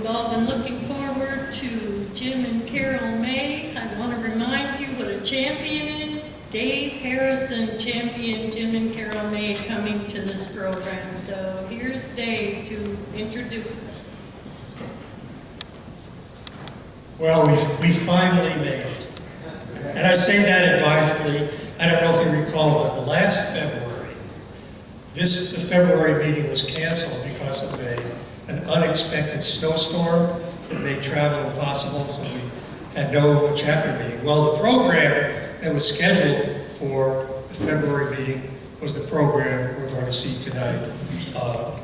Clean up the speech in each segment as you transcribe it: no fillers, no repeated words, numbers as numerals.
we've all been looking forward to Jim and Carol May. I want to remind you what a champion is. Dave Harrison championed Jim and Carol May coming to this program. So here's Dave to introduce us. Well, we finally made it. And I say that advisedly. I don't know if you recall, but last February, the February meeting was canceled because of an unexpected snowstorm that made travel impossible, so we had no chapter meeting. Well, the program that was scheduled for the February meeting was the program we're going to see tonight.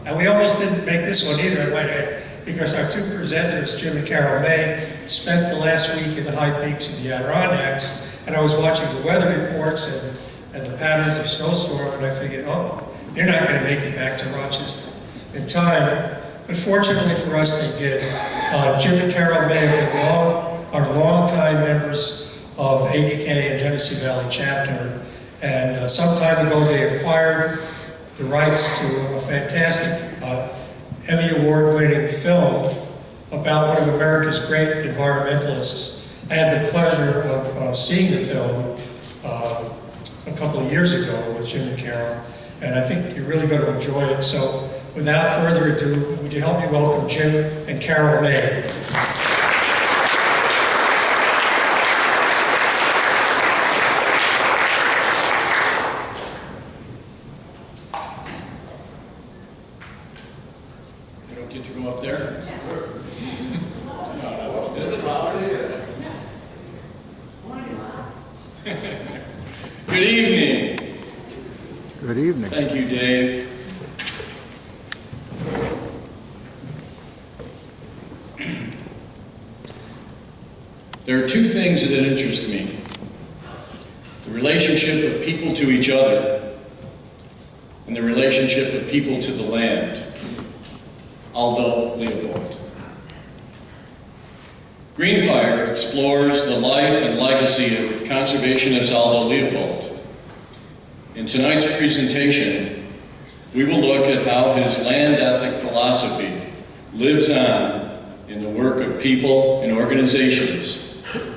And we almost didn't make this one either, I might add, because our two presenters, Jim and Carol May, spent the last week in the high peaks of the Adirondacks, and I was watching the weather reports and the patterns of snowstorm, and I figured, oh, they're not going to make it back to Rochester in time. But fortunately for us, they did. Jim and Carol May have been are longtime members of ADK and Genesee Valley Chapter, and some time ago they acquired the rights to a fantastic Emmy Award-winning film about one of America's great environmentalists. I had the pleasure of seeing the film a couple of years ago with Jim and Carol, and I think you're really going to enjoy it. So without further ado, would you help me welcome Jim and Carol May? You don't get to go up there? Good evening. Good evening. Thank you, Dave. There are two things that interest me: the relationship of people to each other and the relationship of people to the land. Aldo Leopold. Greenfire explores the life and legacy of conservationist Aldo Leopold. In tonight's presentation, we will look at how his land ethic philosophy lives on in the work of people and organizations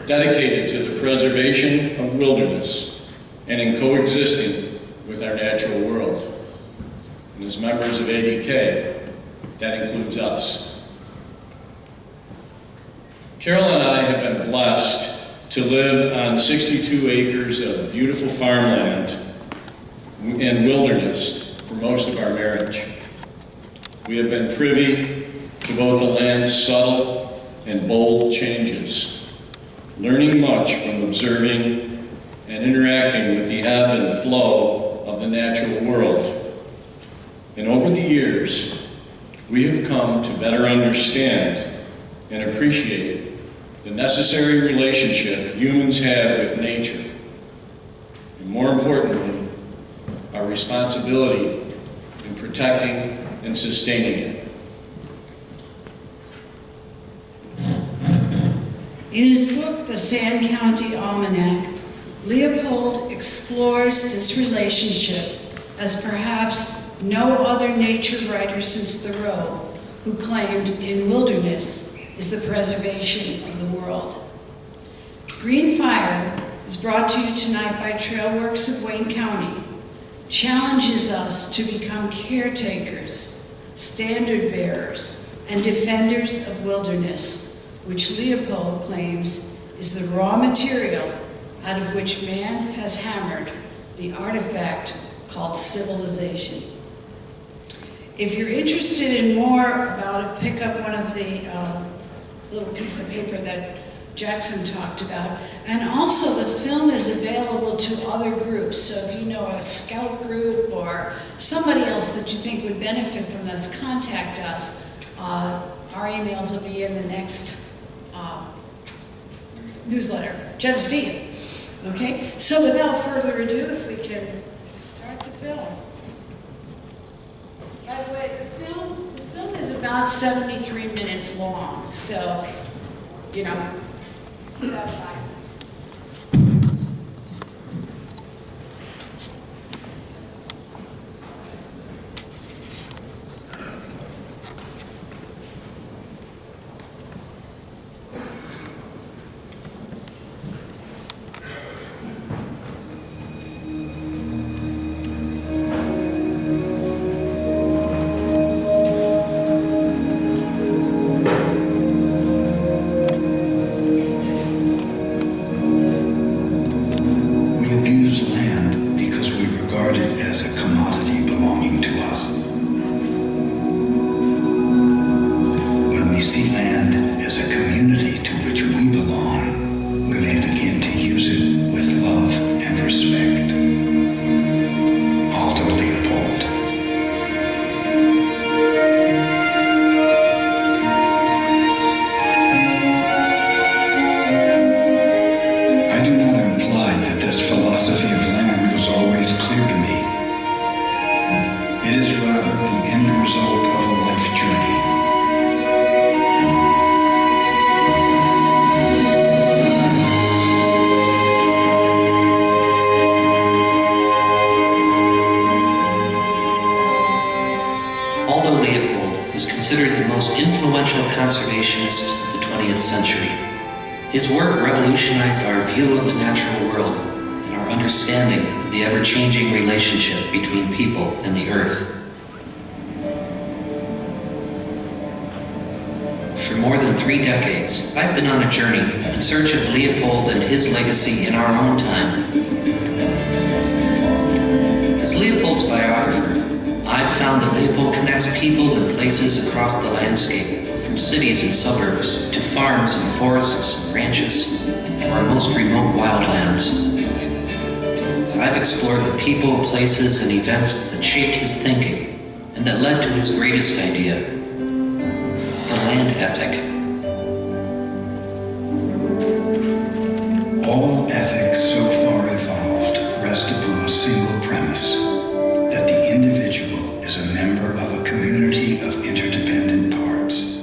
dedicated to the preservation of wilderness and in coexisting with our natural world. And as members of ADK, that includes us. Carol and I have been blessed to live on 62 acres of beautiful farmland and wilderness for most of our marriage. We have been privy to both the land's subtle and bold changes, learning much from observing and interacting with the ebb and flow of the natural world. And over the years, we have come to better understand and appreciate the necessary relationship humans have with nature, and more importantly, our responsibility in protecting and sustaining it. In his book, The Sand County Almanac, Leopold explores this relationship as perhaps no other nature writer since Thoreau, who claimed in wilderness is the preservation of the world. Green Fire is brought to you tonight by Trailworks of Wayne County, challenges us to become caretakers, standard bearers, and defenders of wilderness, which Leopold claims is the raw material out of which man has hammered the artifact called civilization. If you're interested in more about it, pick up one of the little piece of paper that Jackson talked about. And also the film is available to other groups. So if you know a scout group or somebody else that you think would benefit from this, contact us. Our emails will be in the next newsletter. Genesee. Okay? So without further ado, if we can start the film. By the way, the film is about 73 minutes long, so, you know, keep that in mind. is considered the most influential conservationist of the 20th century. His work revolutionized our view of the natural world and our understanding of the ever-changing relationship between people and the earth. For more than 3 decades, I've been on a journey in search of Leopold and his legacy in our own time. As Leopold's biographer, I've found that Leopold connects people and places across the landscape, from cities and suburbs to farms and forests and ranches, to our most remote wildlands. I've explored the people, places, and events that shaped his thinking and that led to his greatest idea, the land ethic. All ethics so far evolved rest upon a single premise, that the individual is a member of a community of interdependent parts.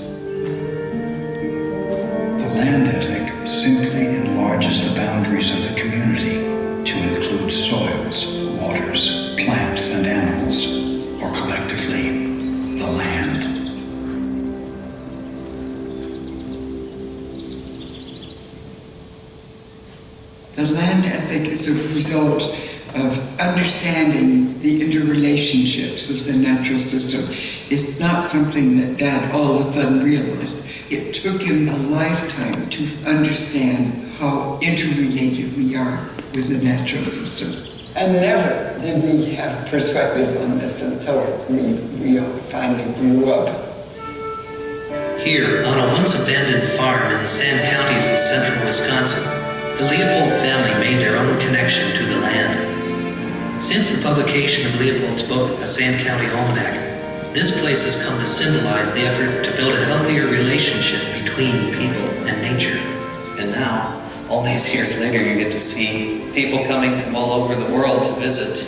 The land ethic simply enlarges the boundaries of the community to include soils, waters, plants, and animals, or collectively, the land. The land ethic is a result of understanding the interrelationships of the natural system. It's not something that Dad all of a sudden realized. It took him a lifetime to understand how interrelated we are with the natural system. And never did we have perspective on this until we finally grew up. Here, on a once-abandoned farm in the Sand Counties of central Wisconsin, the Leopold family made their own connection to the land. Since the publication of Leopold's book, A Sand County Almanac, this place has come to symbolize the effort to build a healthier relationship between people and nature. And now, all these years later, you get to see people coming from all over the world to visit.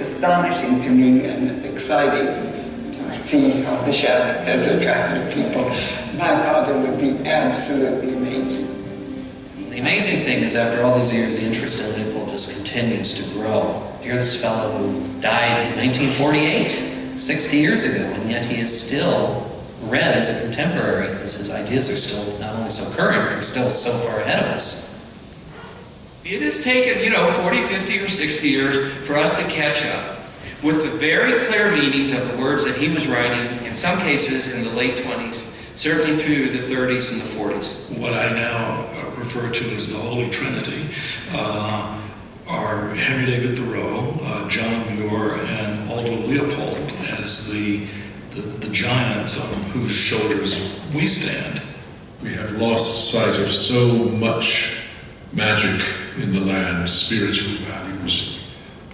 Astonishing to me and exciting to see how the shadow has attracted people. My father would be absolutely amazed. The amazing thing is, after all these years, the interest in Leopold just continues to grow. Here's this fellow who died in 1948, 60 years ago, and yet he is still read as a contemporary because his ideas are still not only so current, but still so far ahead of us. It has taken, 40, 50, or 60 years for us to catch up with the very clear meanings of the words that he was writing, in some cases in the late 20s, certainly through the 30s and the 40s. What I now refer to as the Holy Trinity are Henry David Thoreau, John Muir, and Aldo Leopold as the giants on whose shoulders we stand. We have lost sight of so much magic in the land, spiritual values.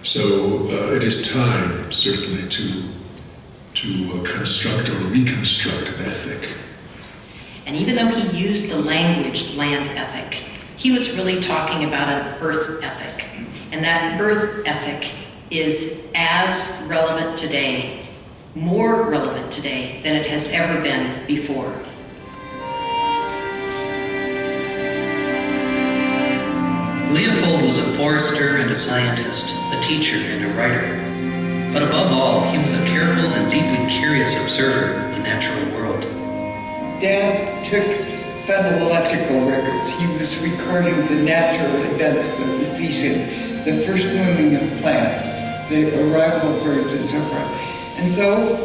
So it is time, certainly, to construct or reconstruct an ethic. And even though he used the language land ethic, he was really talking about an earth ethic. And that earth ethic is as relevant today, more relevant today than it has ever been before. Leopold was a forester and a scientist, a teacher and a writer. But above all, he was a careful and deeply curious observer of the natural world. Dad took phenological records. He was recording the natural events of the season, the first blooming of plants, the arrival of birds, and so forth. And so,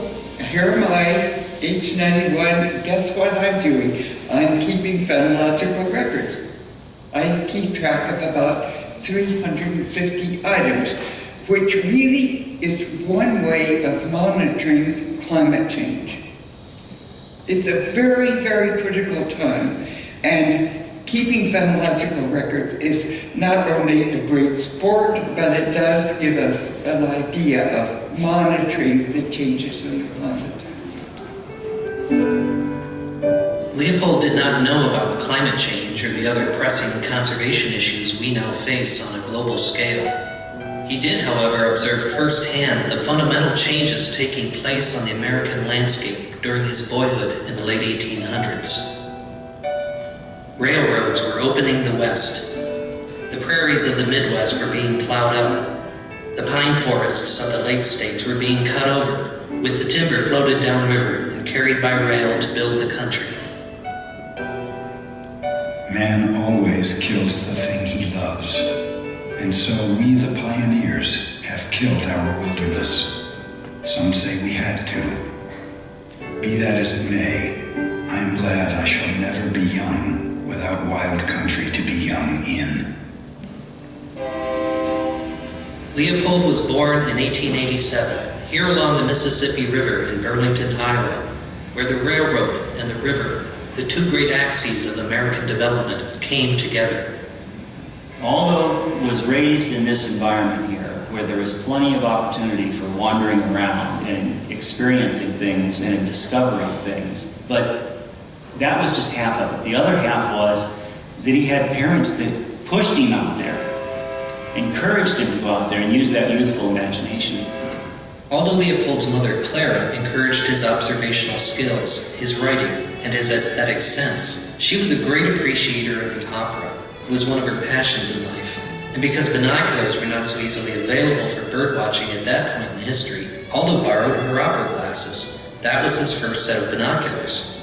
here am I, age 91, guess what I'm doing? I'm keeping phenological records. I keep track of about 350 items, which really is one way of monitoring climate change. It's a very, very critical time, and keeping phenological records is not only a great sport, but it does give us an idea of monitoring the changes in the climate. Leopold did not know about climate change change or the other pressing conservation issues we now face on a global scale. He did, however, observe firsthand the fundamental changes taking place on the American landscape during his boyhood in the late 1800s. Railroads were opening the West. The prairies of the Midwest were being plowed up. The pine forests of the lake states were being cut over, with the timber floated downriver and carried by rail to build the country. Man always kills the thing he loves, and so we, the pioneers, have killed our wilderness. Some say we had to. Be that as it may, I am glad I shall never be young without wild country to be young in. Leopold was born in 1887, here along the Mississippi River in Burlington, Iowa, where the railroad and the river, the two great axes of American development, came together. Aldo was raised in this environment here, where there was plenty of opportunity for wandering around and experiencing things and discovering things. But that was just half of it. The other half was that he had parents that pushed him out there, encouraged him to go out there and use that youthful imagination. Aldo Leopold's mother, Clara, encouraged his observational skills, his writing, and his aesthetic sense. She was a great appreciator of the opera. It was one of her passions in life. And because binoculars were not so easily available for birdwatching at that point in history, Aldo borrowed her opera glasses. That was his first set of binoculars.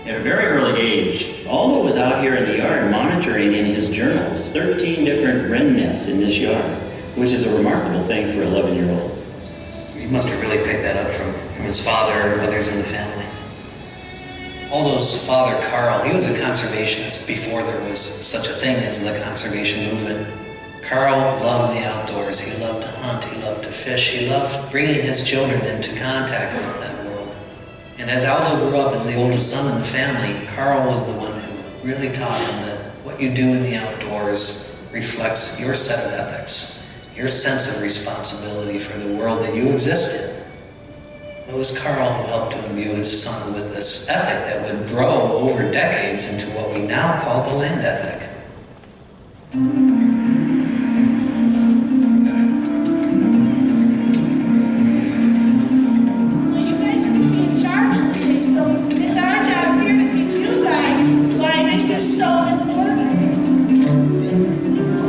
At a very early age, Aldo was out here in the yard monitoring in his journals 13 different wren nests in this yard, which is a remarkable thing for an 11-year-old. He must have really picked that up from his father or others in the family. Aldo's father, Carl, he was a conservationist before there was such a thing as the conservation movement. Carl loved the outdoors. He loved to hunt. He loved to fish. He loved bringing his children into contact with that world. And as Aldo grew up as the oldest son in the family, Carl was the one who really taught him that what you do in the outdoors reflects your set of ethics, your sense of responsibility for the world that you exist in. It was Carl who helped to imbue his son with this ethic that would grow over decades into what we now call the land ethic. Well, you guys are going to be in charge today, so it's our job here to teach you guys why this is so important.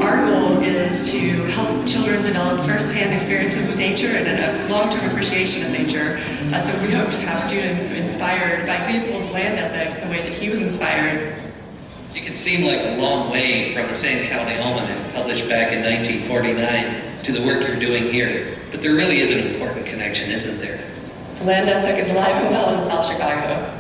Our goal is to help children develop first-hand experiences with nature and a long-term appreciation of nature. So we hope to have students inspired by Leopold's land ethic the way that he was inspired. It can seem like a long way from the Sand County Almanac, published back in 1949, to the work you're doing here. But there really is an important connection, isn't there? The land ethic is alive and well in South Chicago.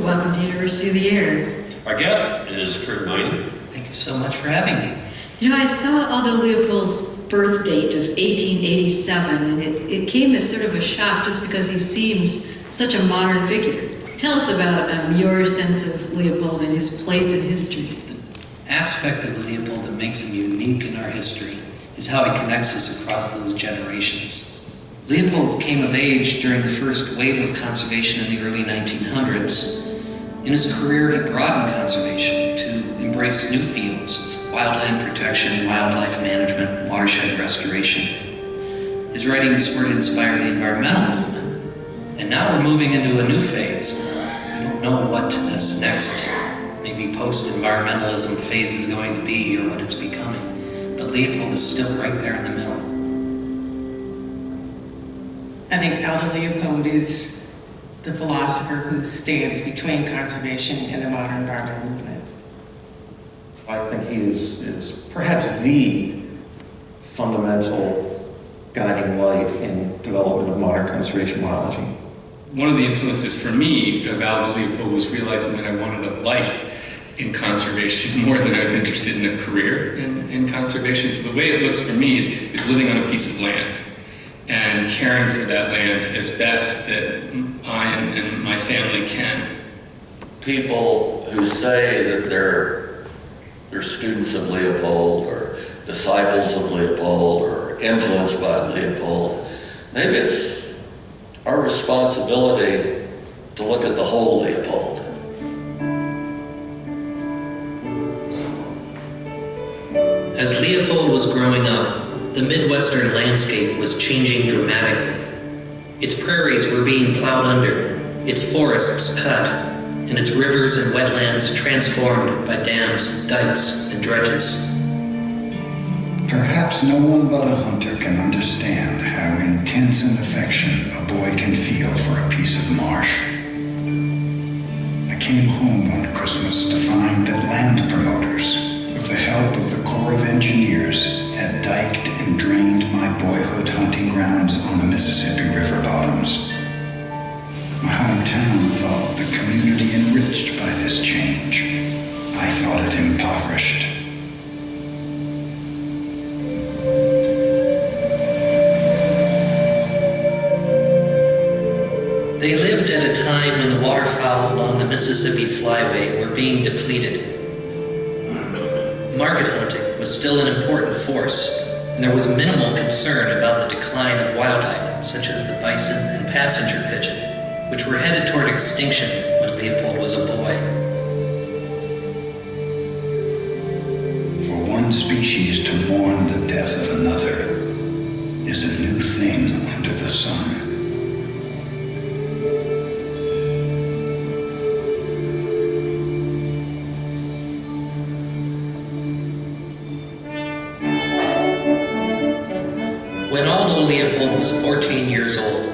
Welcome to University of the Air. Our guest is Kurt Miner. Thank you so much for having me. You know, I saw Aldo Leopold's birth date of 1887, and it came as sort of a shock just because he seems such a modern figure. Tell us about your sense of Leopold and his place in history. The aspect of Leopold that makes him unique in our history is how he connects us across those generations. Leopold came of age during the first wave of conservation in the early 1900s. In his career, he broadened conservation to embrace new fields of wildland protection, wildlife management, watershed restoration. His writings were to inspire the environmental movement, and now we're moving into a new phase. We don't know what this next, maybe post-environmentalism phase is going to be or what it's becoming, but Leopold is still right there in the middle. I think Aldo Leopold is the philosopher who stands between conservation and the modern environmental movement. I think he is perhaps the fundamental guiding light in development of modern conservation biology. One of the influences for me of Aldo Leopold was realizing that I wanted a life in conservation more than I was interested in a career in conservation. So the way it looks for me is living on a piece of land and caring for that land as best that I and my family can. People who say that they're students of Leopold or disciples of Leopold or influenced by Leopold, maybe it's our responsibility to look at the whole Leopold As Leopold was growing up, the Midwestern landscape was changing dramatically. Its prairies were being plowed under, its forests cut, and its rivers and wetlands transformed by dams, dikes, and dredges. Perhaps no one but a hunter can understand how intense an affection a boy can feel for a piece of marsh. I came home one Christmas to find that land promoters, with the help of the Corps of Engineers, had diked and drained my boyhood hunting grounds on the Mississippi River bottoms. My hometown thought the community enriched by this change. I thought it impoverished. They lived at a time when the waterfowl along the Mississippi Flyway were being depleted. Market hunting was still an important force, and there was minimal concern about the decline of wildlife, such as the bison and passenger pigeon, which were headed toward extinction when Leopold was a boy. For one species to mourn the death of another is a new thing under the sun. When Aldo Leopold was 14 years old,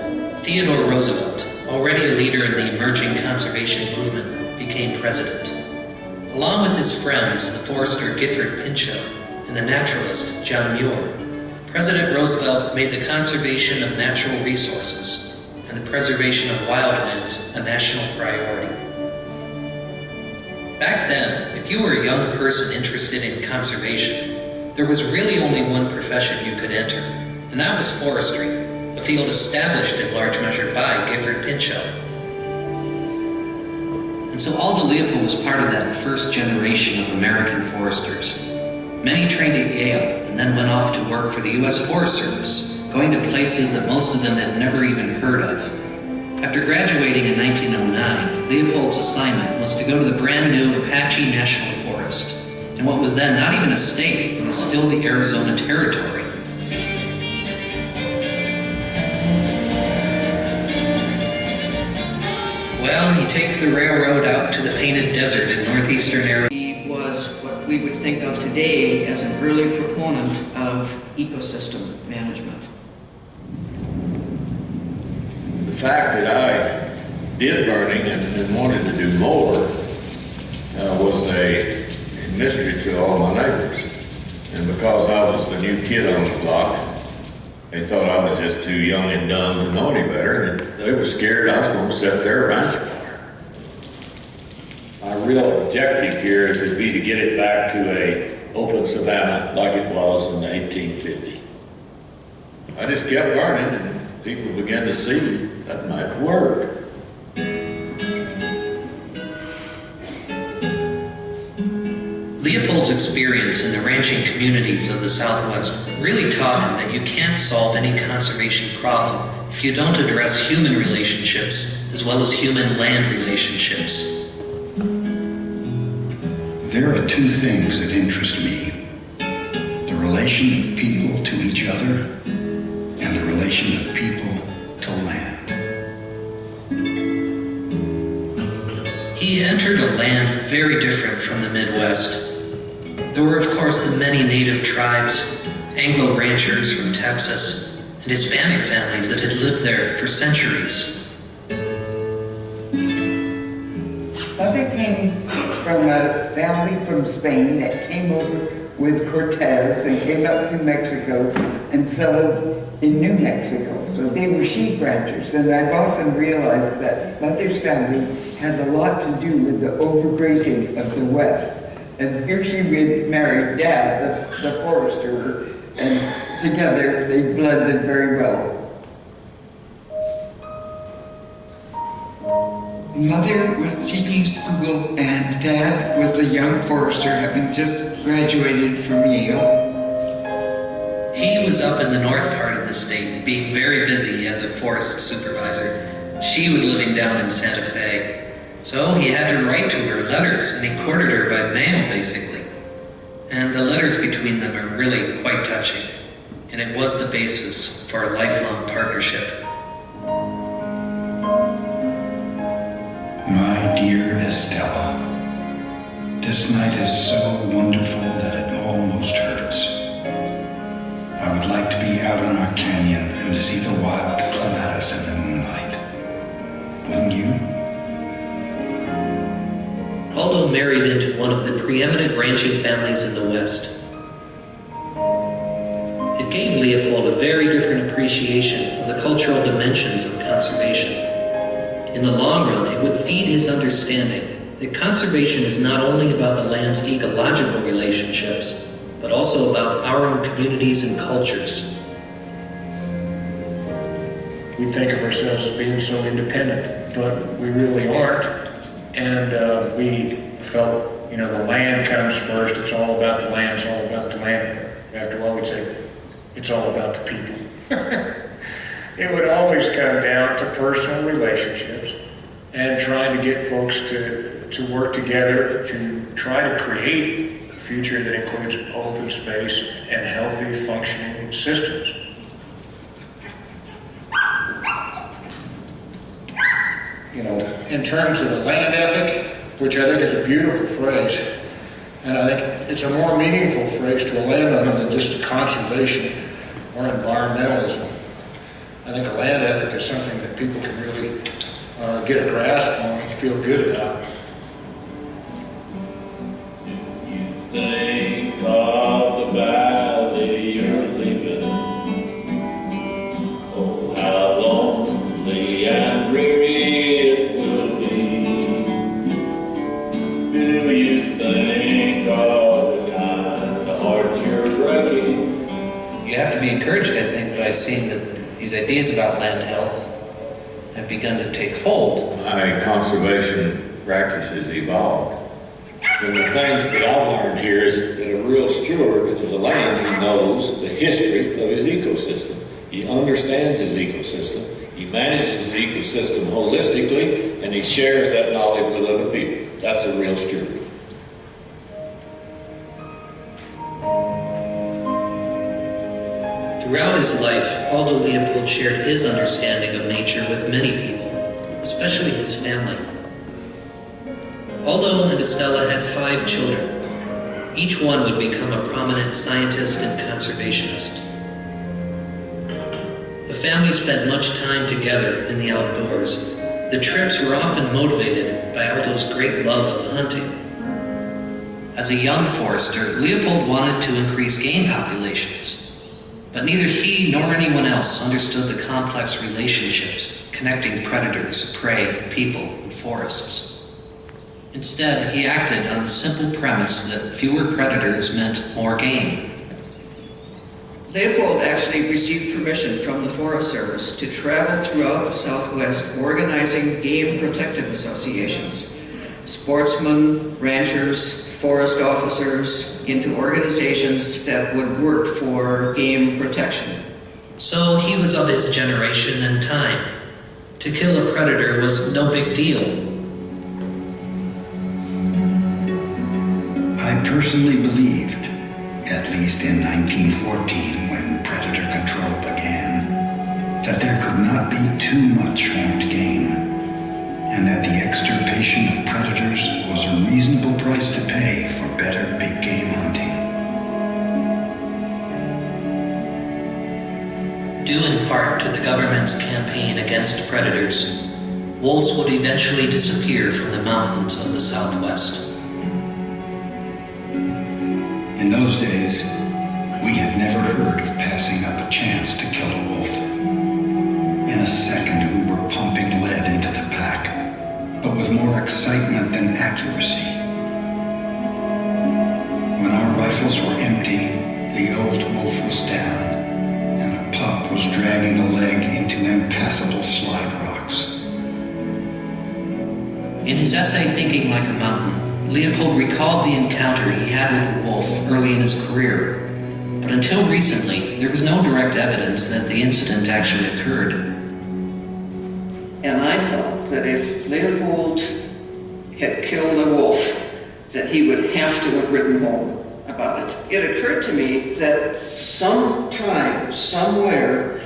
Theodore Roosevelt, already a leader in the emerging conservation movement, became president. Along with his friends, the forester Gifford Pinchot and the naturalist John Muir, President Roosevelt made the conservation of natural resources and the preservation of wildlands a national priority. Back then, if you were a young person interested in conservation, there was really only one profession you could enter, and that was forestry, a field established in large measure by Gifford Pinchot. And so Aldo Leopold was part of that first generation of American foresters. Many trained at Yale and then went off to work for the U.S. Forest Service, going to places that most of them had never even heard of. After graduating in 1909, Leopold's assignment was to go to the brand new Apache National Forest, in what was then not even a state, it was still the Arizona Territory. Well, he takes the railroad out to the Painted Desert in northeastern Arizona. He was what we would think of today as an early proponent of ecosystem management. The fact that I did burning and wanted to do more was a mystery to all my neighbors. And because I was the new kid on the block, they thought I was just too young and dumb to know any better, and they were scared I was going to sit there and answer fire. My real objective here would be to get it back to a open savanna like it was in 1850. I just kept burning, and people began to see that might work. Leopold's experience in the ranching communities of the Southwest really taught him that you can't solve any conservation problem if you don't address human relationships as well as human-land relationships. There are two things that interest me: the relation of people to each other and the relation of people to land. He entered a land very different from the Midwest. There were, of course, the many native tribes, Anglo ranchers from Texas, and Hispanic families that had lived there for centuries. Mother came from a family from Spain that came over with Cortez and came up through Mexico and settled in New Mexico. So they were sheep ranchers, and I've often realized that Mother's family had a lot to do with the overgrazing of the West. And here she married Dad, the forester, and together they blended very well. Mother was teaching school, and Dad was a young forester, having just graduated from Yale. He was up in the north part of the state, being very busy as a forest supervisor. She was living down in Santa Fe. So he had to write to her letters, and he courted her by mail, basically. and the letters between them are really quite touching, and it was the basis for a lifelong partnership. My dear Estella, this night is so wonderful that it almost hurts. I would like to be out in our canyon and see the wild clematis in the moonlight. Wouldn't you? Aldo married into one of the preeminent ranching families in the West. It gave Leopold a very different appreciation of the cultural dimensions of conservation. In the long run, it would feed his understanding that conservation is not only about the land's ecological relationships, but also about our own communities and cultures. We think of ourselves as being so independent, but we really aren't. And we felt, the land comes first. It's all about the land. It's all about the land. After all, we'd say, it's all about the people. It would always come down to personal relationships and trying to get folks to work together to try to create a future that includes open space and healthy, functioning systems. In terms of the land ethic, which I think is a beautiful phrase, and I think it's a more meaningful phrase to a landowner than just conservation or environmentalism. I think a land ethic is something that people can really get a grasp on and feel good about. Think of the valley you're leaving. Oh, how lonely and dreary it will be. Do you think of the kind of heart you're breaking? You have to be encouraged, I think, by seeing that these ideas about land health have begun to take hold. My conservation practices evolved. And the things that I've learned here is that a real steward of the land, he knows the history of his ecosystem. He understands his ecosystem. He manages his ecosystem holistically, and he shares that knowledge with other people. That's a real steward. Throughout his life, Aldo Leopold shared his understanding of nature with many people, especially his family. Aldo and Estella had 5 children. Each one would become a prominent scientist and conservationist. The family spent much time together in the outdoors. The trips were often motivated by Aldo's great love of hunting. As a young forester, Leopold wanted to increase game populations, but neither he nor anyone else understood the complex relationships connecting predators, prey, people, and forests. Instead, he acted on the simple premise that fewer predators meant more game. Leopold actually received permission from the Forest Service to travel throughout the Southwest organizing game protective associations. Sportsmen, ranchers, forest officers, into organizations that would work for game protection. So he was of his generation and time. To kill a predator was no big deal. I personally believed, at least in 1914 when predator control began, that there could not be too much horned game, and that the extirpation of predators was a reasonable price to pay for better big game hunting. Due in part to the government's campaign against predators, wolves would eventually disappear from the mountains of the Southwest. In those days, we had never heard of passing up a chance to kill a wolf. In a second, we were pumping lead into the pack, but with more excitement than accuracy. When our rifles were empty, the old wolf was down, and a pup was dragging a leg into impassable slide rocks. In his essay, Thinking Like a Mountain, Leopold recalled the encounter he had with a wolf early in his career, but until recently, there was no direct evidence that the incident actually occurred. And I thought that if Leopold had killed a wolf, that he would have to have ridden home. about it, it occurred to me that sometime, somewhere,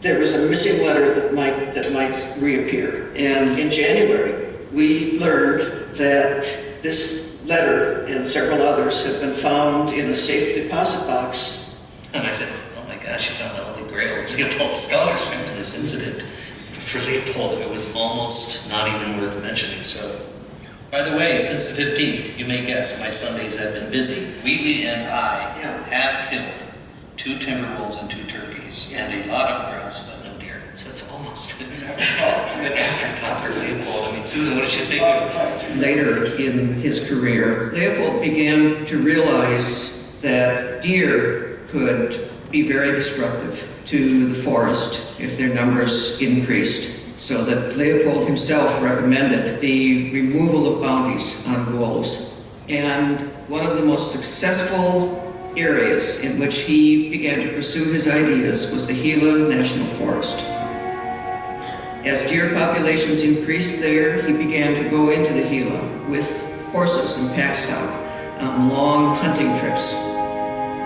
there was a missing letter that might reappear. And in January, we learned that this letter and several others have been found in a safe deposit box. And I said, oh my gosh, you found the Holy Grail of Leopold's scholarship in this incident. For Leopold, it was almost not even worth mentioning. So, by the way, since the 15th, you may guess my Sundays have been busy. We and I have killed 2 timber wolves and 2 turkeys, and a lot of grouse, but no deer. So it's almost an afterthought for Leopold. I mean, Susan, what did you think of? Later in his career, Leopold began to realize that deer could be very disruptive to the forest if their numbers increased, so that Leopold himself recommended the removal of bounties on wolves. And one of the most successful areas in which he began to pursue his ideas was the Gila National Forest. As deer populations increased there, he began to go into the Gila with horses and pack stock on long hunting trips.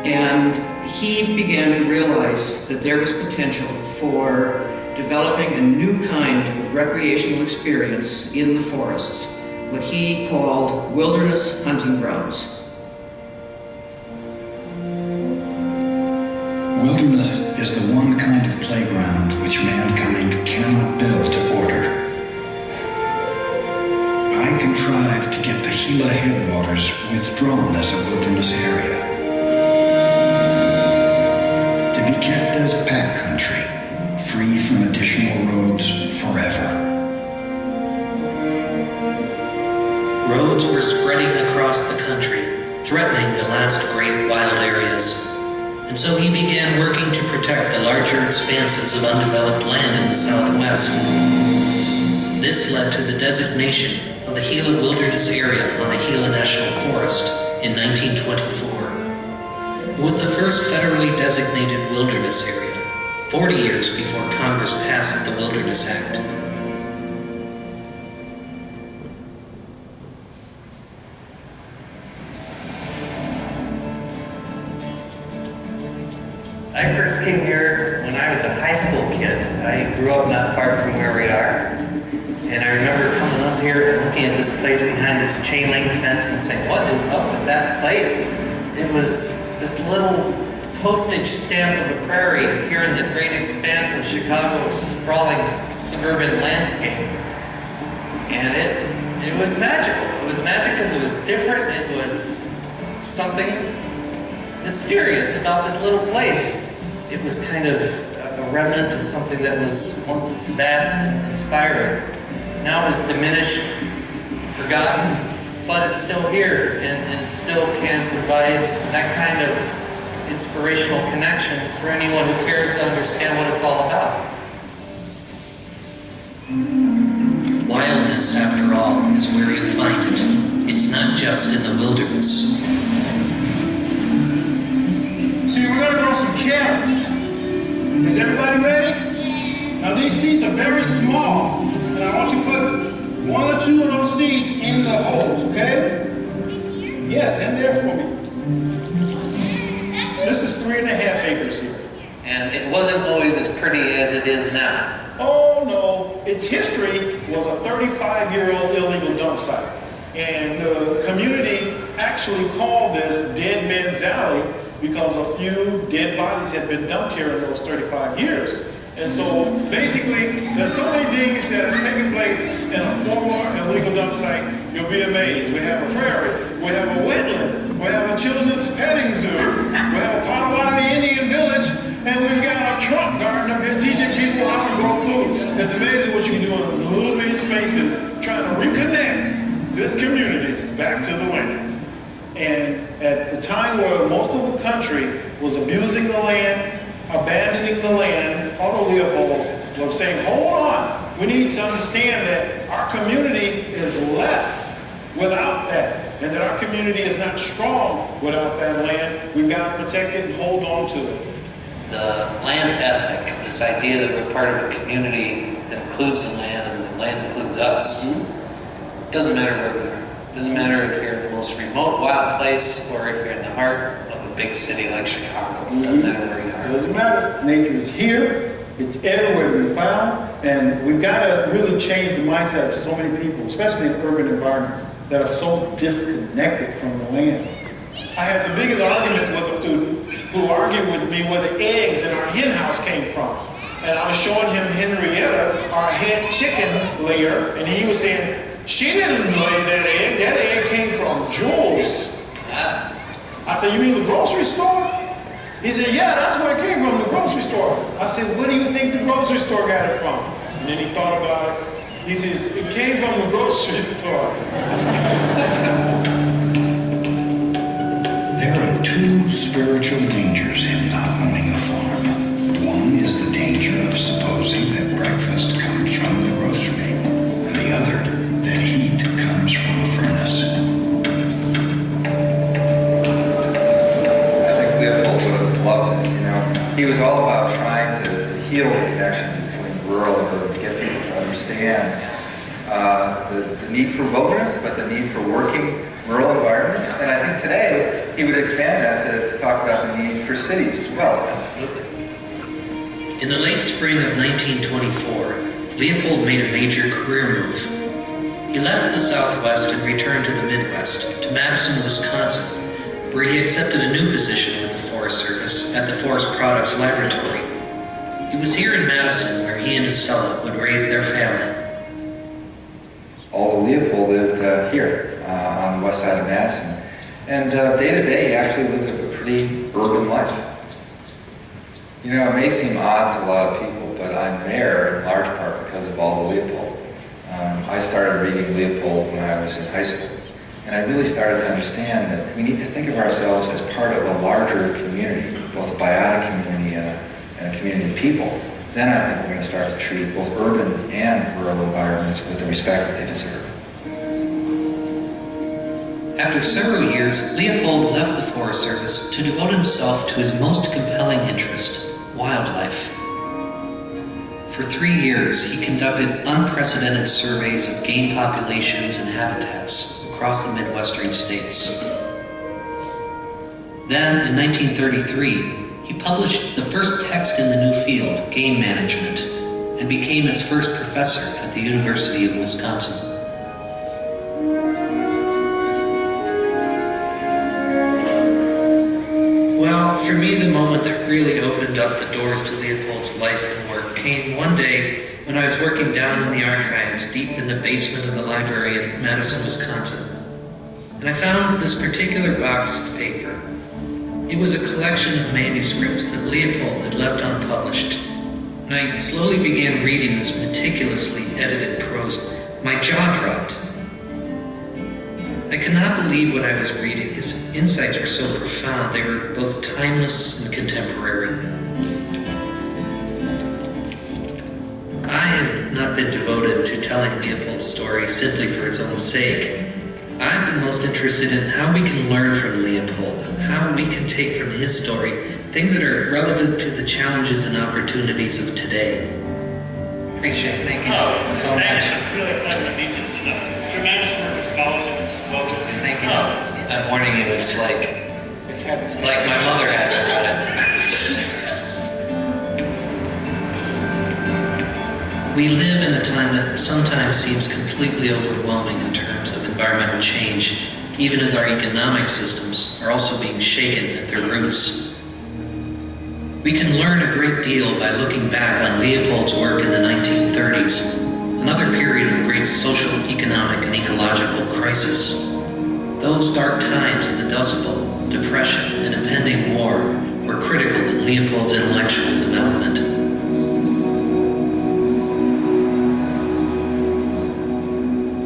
And he began to realize that there was potential for developing a new kind of recreational experience in the forests, what he called wilderness hunting grounds. Wilderness is the one kind of playground which mankind cannot build to order. I contrived to get the Gila headwaters withdrawn as a wilderness area, to be kept as pack country, free from additional roads forever. Roads were spreading across the country, threatening the last great wild areas. And so he began working to protect the larger expanses of undeveloped land in the Southwest. This led to the designation of the Gila Wilderness Area on the Gila National Forest in 1924. It was the first federally designated wilderness area, 40 years before Congress passed the Wilderness Act. I first came here when I was a high school kid. I grew up not far from where we are. And I remember coming up here and looking at this place behind this chain link fence and saying, what is up with that place? It was this little postage stamp of a prairie here in the great expanse of Chicago's sprawling suburban landscape. And it was magical. It was magic because it was different. It was something mysterious about this little place. It was kind of a remnant of something that was once vast and inspiring. Now it's diminished, forgotten, but it's still here and still can provide that kind of inspirational connection for anyone who cares to understand what it's all about. Wildness, after all, is where you find it. It's not just in the wilderness. See, we're going to grow some carrots. Is everybody ready? Now these seeds are very small, and I want you to put 1 or 2 of those seeds in the holes, okay? Yes, in there for me. This is 3.5 acres here. And it wasn't always as pretty as it is now. Oh no, its history was a 35-year-old illegal dump site. And the community actually called this Dead Man's Alley because a few dead bodies had been dumped here in those 35 years. And so basically, there's so many things that are taking place in a former illegal dump site, you'll be amazed. We have a prairie, we have a wetland, we have a children's petting zoo, we have a Potawatomi Indian village, and we've got a Trump garden up here teaching people how to grow food. It's amazing what you can do in those little bitty spaces, trying to reconnect this community back to the land. And at the time where most of the country was abusing the land, abandoning the land, Aldo Leopold was saying, hold on, we need to understand that our community is less without that, and that our community is not strong without that land. We've got to protect it and hold on to it. The land ethic, this idea that we're part of a community that includes the land and the land includes us, doesn't matter where we are. Doesn't matter if you're in the most remote, wild place, or if you're in the heart of a big city like Chicago. Doesn't matter where you are. Doesn't matter. Nature is here. It's everywhere to be found. And we've got to really change the mindset of so many people, especially in urban environments, that are so disconnected from the land. I had the biggest argument with a student who argued with me where the eggs in our hen house came from. And I was showing him Henrietta, our head chicken layer, and he was saying, she didn't lay that egg. That egg came from Jules. I said, you mean the grocery store? He said, yeah, that's where it came from, the grocery store. I said, where do you think the grocery store got it from? And then he thought about it. He says, it came from the grocery store. There are two spiritual dangers in not owning a farm. One is the danger of supposing that breakfast comes from the grocery, and the other, that heat comes from a furnace. I think Leopold would have loved this, you know. He was all about trying to heal the connection between rural and urban, to get people to understand the need for wilderness, but the need for working rural environments. And I think today he would expand that to talk about the need for cities as well. Absolutely. In the late spring of 1924, Leopold made a major career move. He left the Southwest and returned to the Midwest, to Madison, Wisconsin, where he accepted a new position with the Forest Service at the Forest Products Laboratory. It was here in Madison where he and Estella would raise their family. Aldo Leopold lived here on the west side of Madison. And day to day, he actually lives a pretty urban life. You know, it may seem odd to a lot of people, but I'm there in large part because of Aldo Leopold. I started reading Leopold when I was in high school. And I really started to understand that we need to think of ourselves as part of a larger community, both a biotic community and a community of people. Then I think we're going to start to treat both urban and rural environments with the respect that they deserve. After several years, Leopold left the Forest Service to devote himself to his most compelling interest, wildlife. For 3 years, he conducted unprecedented surveys of game populations and habitats across the Midwestern states. Then, in 1933, he published the first text in the new field, game management, and became its first professor at the University of Wisconsin. Well, for me, the moment that really opened up the doors to Leopold's life and work came one day when I was working down in the archives deep in the basement of the library in Madison, Wisconsin. And I found this particular box of paper. It was a collection of manuscripts that Leopold had left unpublished. And I slowly began reading this meticulously edited prose. My jaw dropped. I could not believe what I was reading. His insights were so profound. They were both timeless and contemporary. I have not been devoted to telling Leopold's story simply for its own sake. I've been most interested in how we can learn from Leopold, how we can take from his story things that are relevant to the challenges and opportunities of today. Appreciate it. Thank you so much. Really pleasure to meet you. Tremendous work of scholarship. Welcome. Thank you. I'm warning you, it's like my mother hasn't read it. We live in a time that sometimes seems completely overwhelming in terms of environmental change, even as our economic systems are also being shaken at their roots. We can learn a great deal by looking back on Leopold's work in the 1930s, another period of great social, economic, and ecological crisis. Those dark times of the Dust Bowl, Depression, and impending war were critical in Leopold's intellectual development.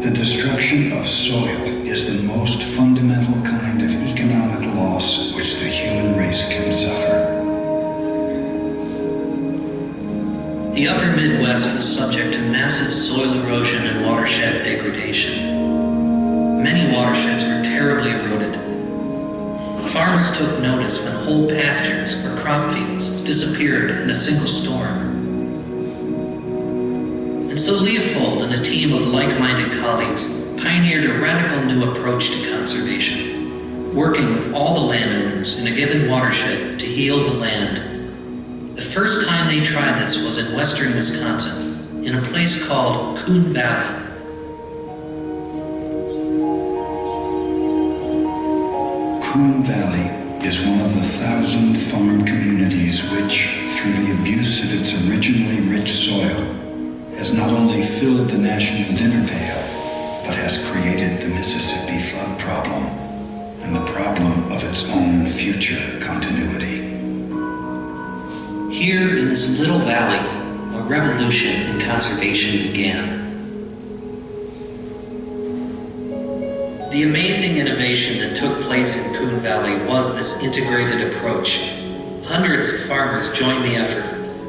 The destruction of soil is the most fundamental kind of economic loss which the human race can suffer. The upper Midwest was subject to massive soil erosion and watershed degradation. Many watersheds were terribly eroded. Farmers took notice when whole pastures or crop fields disappeared in a single storm. And so Leopold and a team of like-minded colleagues pioneered a radical new approach to conservation, working with all the landowners in a given watershed to heal the land. The first time they tried this was in western Wisconsin, in a place called Coon Valley. Coon Valley is one of the 1,000 farm communities which, through the abuse of its originally rich soil, has not only filled the national dinner pail, but has created the Mississippi flood problem and the problem of its own future continuity. Here in this little valley, a revolution in conservation began. The amazing innovation that took place in Coon Valley was this integrated approach. Hundreds of farmers joined the effort,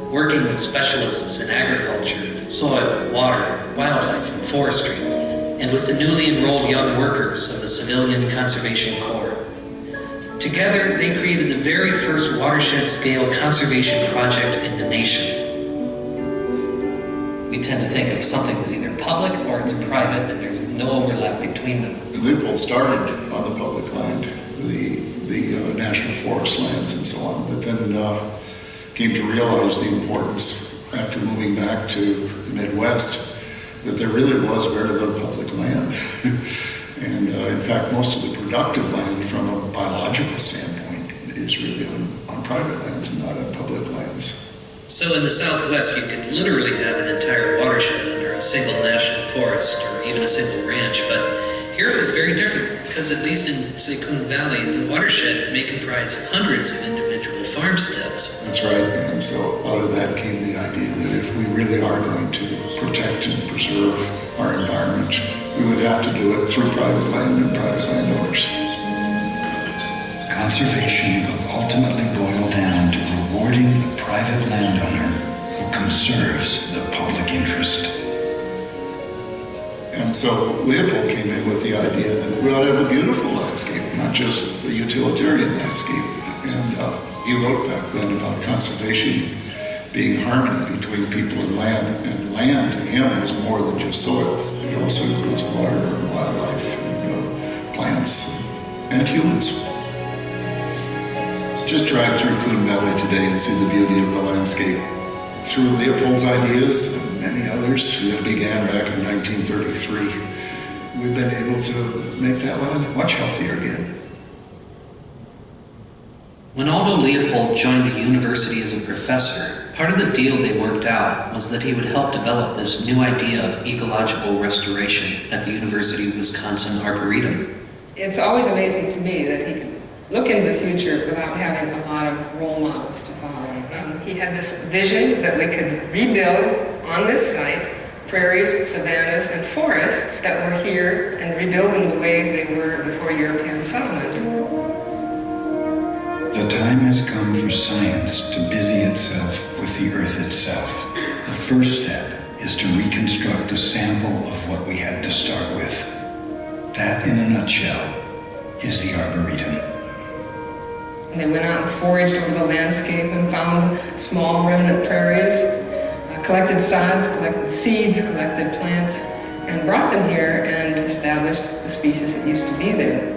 working with specialists in agriculture, soil, water, wildlife, and forestry, and with the newly enrolled young workers of the Civilian Conservation Corps. Together, they created the very first watershed-scale conservation project in the nation. We tend to think of something as either public or it's private, and there's no overlap between them. Leopold started on the public land, the national forest lands and so on, but then came to realize the importance, after moving back to the Midwest, that there really was very little public land. And in fact, most of the productive land from a biological standpoint is really on private lands and not on public lands. So in the Southwest, you could literally have an entire watershed under a single national forest or even a single ranch, but here it was very different, because at least in, say, Coon Valley, the watershed may comprise hundreds of individual farmsteads. That's right, and so out of that came the idea that if we really are going to protect and preserve our environment, we would have to do it through private land and private landowners. Conservation will ultimately boil down to rewarding the private landowner who conserves the public interest. And so Leopold came in with the idea that we ought to have a beautiful landscape, not just a utilitarian landscape. And he wrote back then about conservation being harmony between people and land to him was more than just soil. It also includes water and wildlife and plants and humans. Just drive through Coon Valley today and see the beauty of the landscape. Through Leopold's ideas and many others that began back in 1933, we've been able to make that land much healthier again. When Aldo Leopold joined the university as a professor, part of the deal they worked out was that he would help develop this new idea of ecological restoration at the University of Wisconsin Arboretum. It's always amazing to me that he can look into the future without having a lot of role models to follow. He had this vision that we could rebuild on this site prairies, savannas, and forests that were here and rebuild them the way they were before European settlement. The time has come for science to busy itself with the earth itself. The first step is to reconstruct a sample of what we had to start with. That, in a nutshell, is the Arboretum. And they went out and foraged over the landscape and found small remnant prairies, collected sods, collected seeds, collected plants, and brought them here and established the species that used to be there.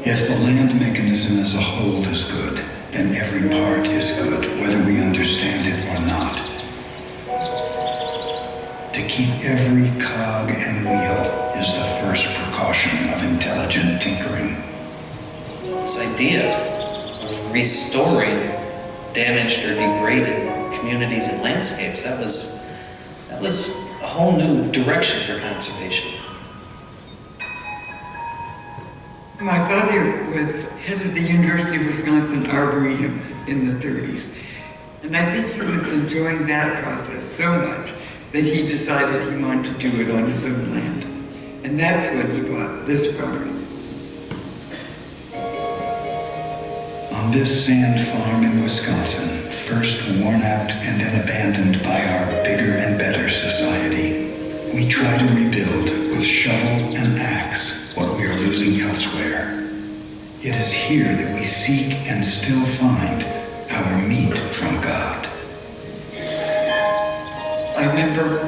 If the land mechanism as a whole is good, then every part is good, whether we understand it or not. To keep every cog and wheel is the first precaution of intelligent tinkering. This idea of restoring damaged or degraded communities and landscapes, that was a whole new direction for conservation. My father was head of the University of Wisconsin Arboretum in the 30s. And I think he was enjoying that process so much that he decided he wanted to do it on his own land. And that's when he bought this property. On this sand farm in Wisconsin, first worn out and then abandoned by our bigger and better society, we try to rebuild with shovel and axe what we are losing elsewhere. It is here that we seek and still find our meat from God. I remember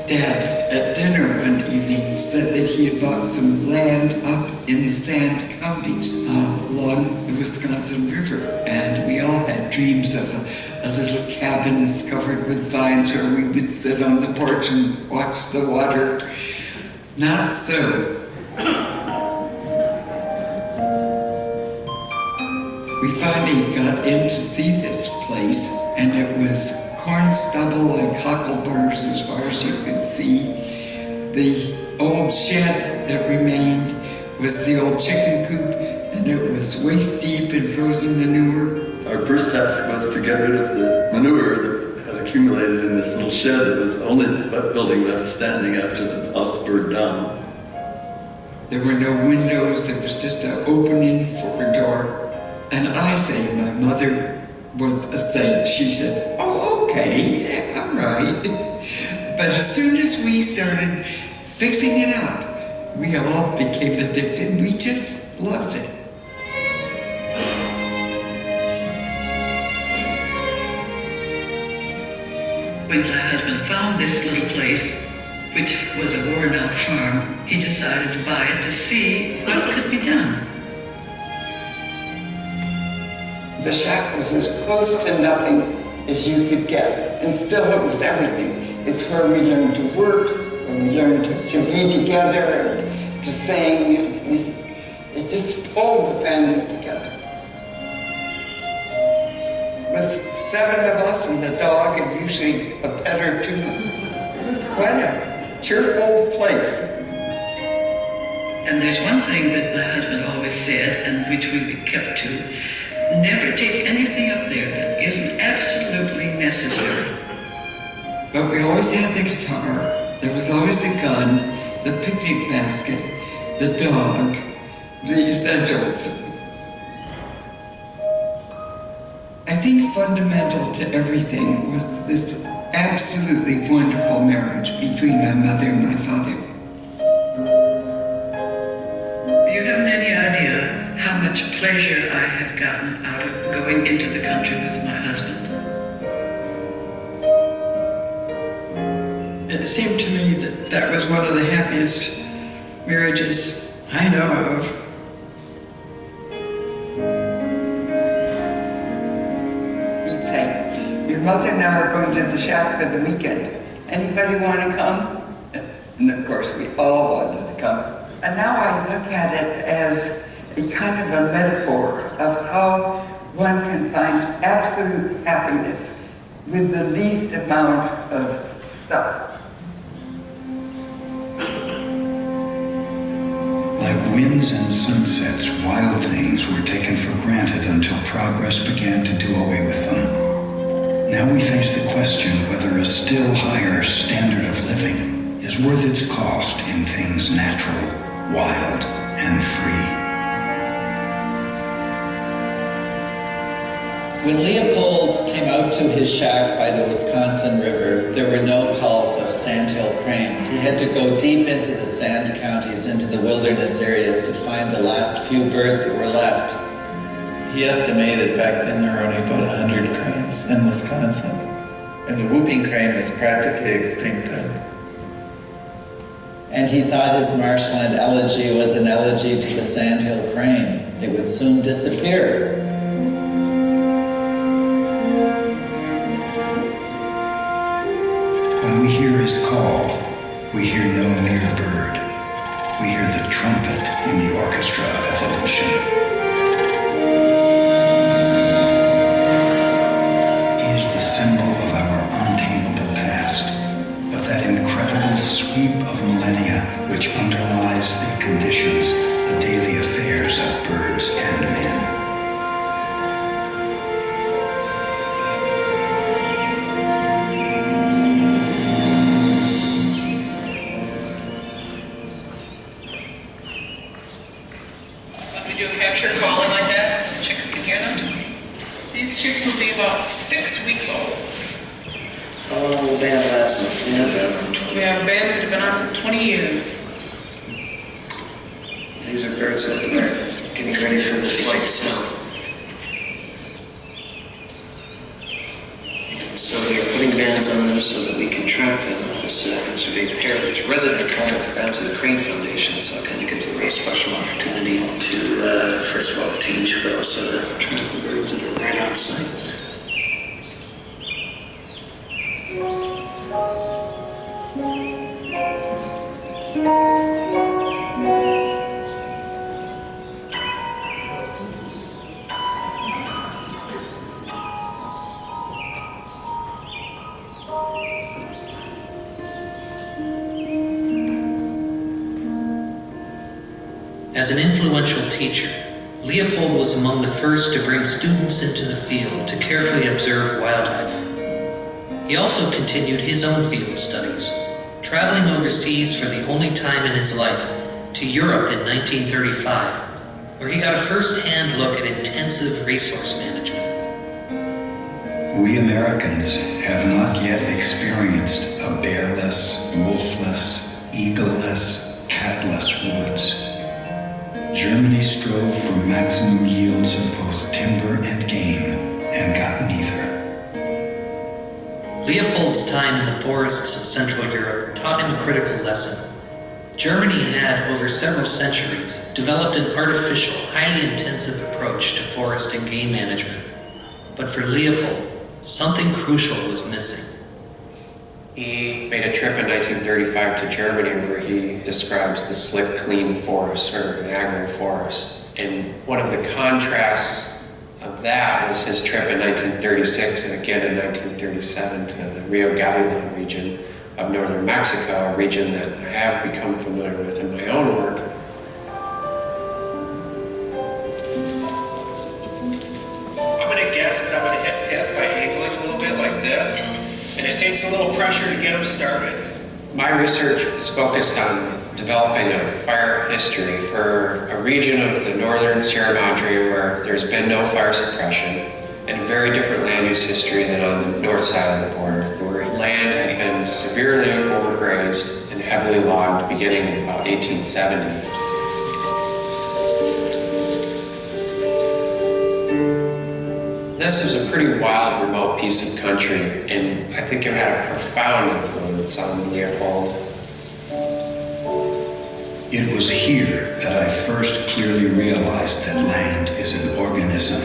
Dad at dinner one evening said that he had bought some land up in the Sand Counties along the Wisconsin River. And we all had dreams of a little cabin covered with vines where we would sit on the porch and watch the water. Not so. We finally got in to see this place, and it was corn stubble and cockleburrs as far as you could see. The old shed that remained was the old chicken coop, and it was waist deep in frozen manure. Our first task was to get rid of the manure that had accumulated in this little shed that was the only building left standing after the house burned down. There were no windows, there was just an opening for a door. And I say my mother was a saint. She said, oh, okay, all right. But as soon as we started fixing it up, we all became addicted. We just loved it. When my husband found this little place, which was a worn-out farm, he decided to buy it to see what could be done. The shack was as close to nothing as you could get, and still it was everything. It's where we learned to work, where we learned to be together, and to sing. It just pulled the family together. With 7 of us and the dog, and usually a pet or two, it was quite a cheerful place. And there's one thing that my husband always said, and which we kept to: never take anything up there that isn't absolutely necessary. But we always had the guitar, there was always a gun, the picnic basket, the dog, the essentials. I think fundamental to everything was this absolutely wonderful marriage between my mother and my father. You haven't any idea how much pleasure I have gotten out of going into the country with my husband. It seemed to me that that was one of the happiest marriages I know of. He'd say, your mother and I are going to the shack for the weekend. Anybody want to come? And of course we all wanted to come. And now I look at it as a kind of a metaphor of how one can find absolute happiness with the least amount of stuff. Like winds and sunsets, wild things were taken for granted until progress began to do away with them. Now we face the question whether a still higher standard of living is worth its cost in things natural, wild, and free. When Leopold came out to his shack by the Wisconsin River, there were no calls of sandhill cranes. He had to go deep into the Sand Counties, into the wilderness areas to find the last few birds that were left. He estimated back then there were only about 100 cranes in Wisconsin, and the whooping crane was practically extinct then. And he thought his marshland elegy was an elegy to the sandhill crane. It would soon disappear. When we hear his call, we hear no mere bird. We hear the trumpet in the orchestra of evolution. He is the symbol of our untamable past, of that incredible sweep of millennia which underlies and conditions the daily affairs of birds and men. Chicks will be about 6 weeks old. How long will the band last? We have bands that have been on for 20 years. These are birds that are getting ready for the flight south. So So they're putting bans on them so that we can track them. This conservate pair, this resident requirement bans of the Crane Foundation, so it kind of gives a real special opportunity to, first of all, teach, but also to track the birds that are right on site. As an influential teacher, Leopold was among the first to bring students into the field to carefully observe wildlife. He also continued his own field studies, traveling overseas for the only time in his life to Europe in 1935, where he got a first-hand look at intensive resource management. We Americans have not yet experienced a bearless, wolfless, eagle-less, catless woods. Germany strove for maximum yields of both timber and game, and got neither. Leopold's time in the forests of Central Europe taught him a critical lesson. Germany had, over several centuries, developed an artificial, highly intensive approach to forest and game management. But for Leopold, something crucial was missing. He made a trip in 1935 to Germany where he describes the slick, clean forest, or an agroforest. And one of the contrasts of that was his trip in 1936 and again in 1937 to the Rio Gavilan region of northern Mexico, a region that I have become familiar with in my own work. I'm going to guess that I'm going to hit by angling a little bit like this. And it takes a little pressure to get them started. My research is focused on developing a fire history for a region of the northern Sierra Madre where there's been no fire suppression, and a very different land use history than on the north side of the border, where land had been severely overgrazed and heavily logged beginning in about 1870. This is a pretty wild, remote piece of country, and I think it had a profound influence on Leopold. It was here that I first clearly realized that land is an organism,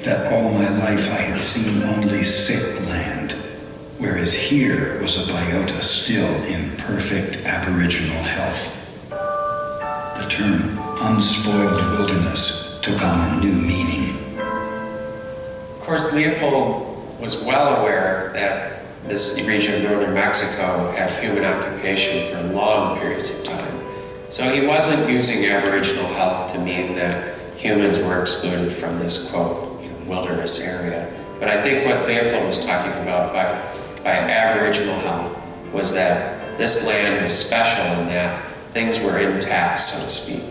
that all my life I had seen only sick land, whereas here was a biota still in perfect aboriginal health. The term unspoiled wilderness took on a new meaning. Of course, Leopold was well aware that this region of northern Mexico had human occupation for long periods of time. So he wasn't using aboriginal health to mean that humans were excluded from this, quote, wilderness area. But I think what Leopold was talking about by aboriginal health was that this land was special in that things were intact, so to speak.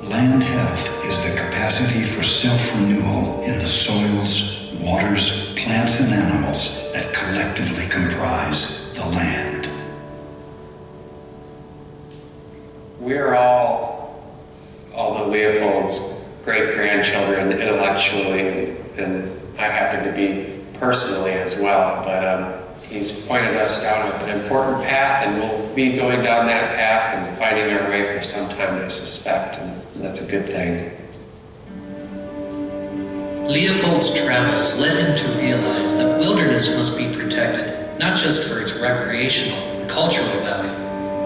Land health is the capacity for self-renewal in the soils, waters, plants, and animals that collectively comprise the land. We're all Aldo Leopold's great-grandchildren intellectually, and I happen to be personally as well, but he's pointed us down an important path, and we'll be going down that path and finding our way for some time, I suspect, and that's a good thing. Leopold's travels led him to realize that wilderness must be protected, not just for its recreational and cultural value,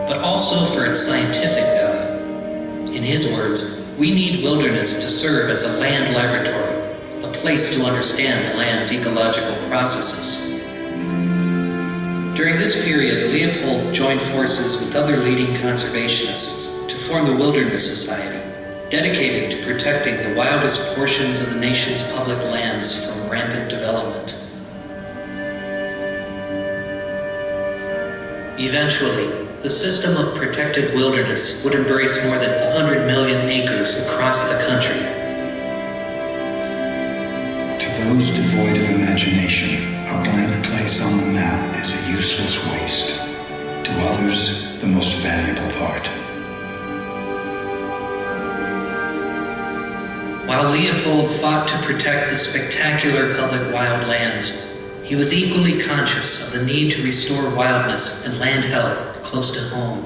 but also for its scientific value. In his words, we need wilderness to serve as a land laboratory, a place to understand the land's ecological processes. During this period, Leopold joined forces with other leading conservationists to form the Wilderness Society, dedicated to protecting the wildest portions of the nation's public lands from rampant development. Eventually, the system of protected wilderness would embrace more than 100 million acres across the country. To those devoid of imagination, a blank place on the map is a useless waste. To others, the most valuable part. While Leopold fought to protect the spectacular public wild lands, he was equally conscious of the need to restore wildness and land health close to home.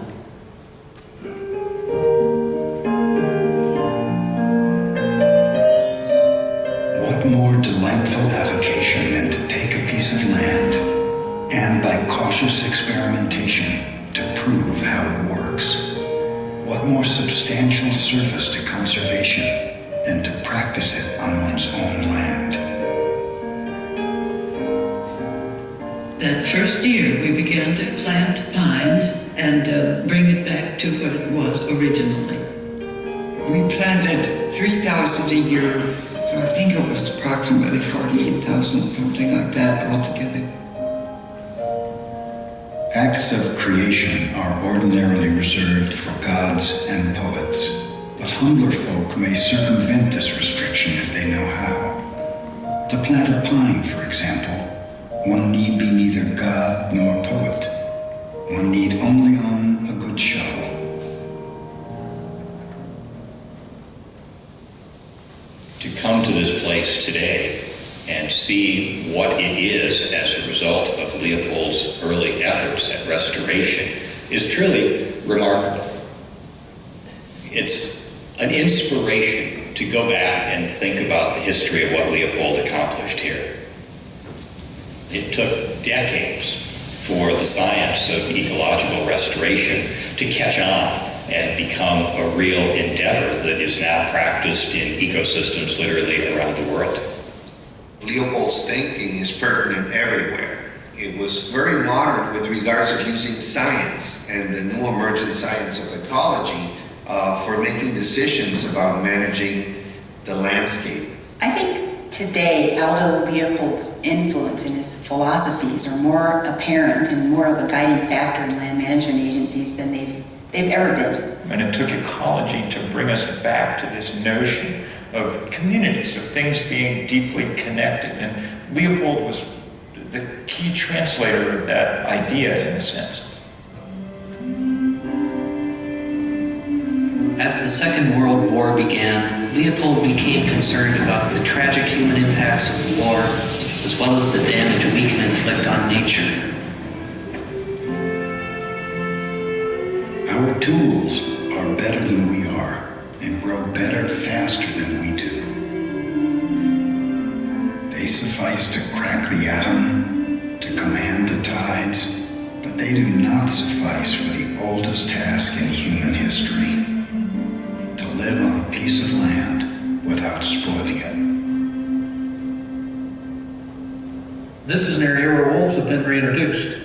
What more delightful avocation than to take a piece of land and by cautious experimentation to prove how it works? What more substantial service to conservation than to practice it on one's own land? That first year we began to plant pines and bring it back to what it was originally. We planted 3,000 a year, so I think it was approximately 48,000, something like that altogether. Acts of creation are ordinarily reserved for gods and poets, but humbler folk may circumvent this restriction if they know how. To plant a pine, for example, one need be neither god nor poet. One need only own a good shovel. To come to this place today and see what it is as a result of Leopold's early efforts at restoration is truly remarkable. It's an inspiration to go back and think about the history of what Leopold accomplished here. It took decades for the science of ecological restoration to catch on and become a real endeavor that is now practiced in ecosystems literally around the world. Leopold's thinking is pertinent everywhere. It was very modern with regards of using science and the new emergent science of ecology for making decisions about managing the landscape. I think today Aldo Leopold's influence and his philosophies are more apparent and more of a guiding factor in land management agencies than they've ever been. And it took ecology to bring us back to this notion of communities, of things being deeply connected. And Leopold was the key translator of that idea in a sense. As the Second World War began, Leopold became concerned about the tragic human impacts of war, as well as the damage we can inflict on nature. Our tools are better than we are and grow better faster than we do. They suffice to crack the atom, to command the tides, but they do not suffice for the oldest task in human history: to live on a piece of land without spoiling it. This is an area where wolves have been reintroduced.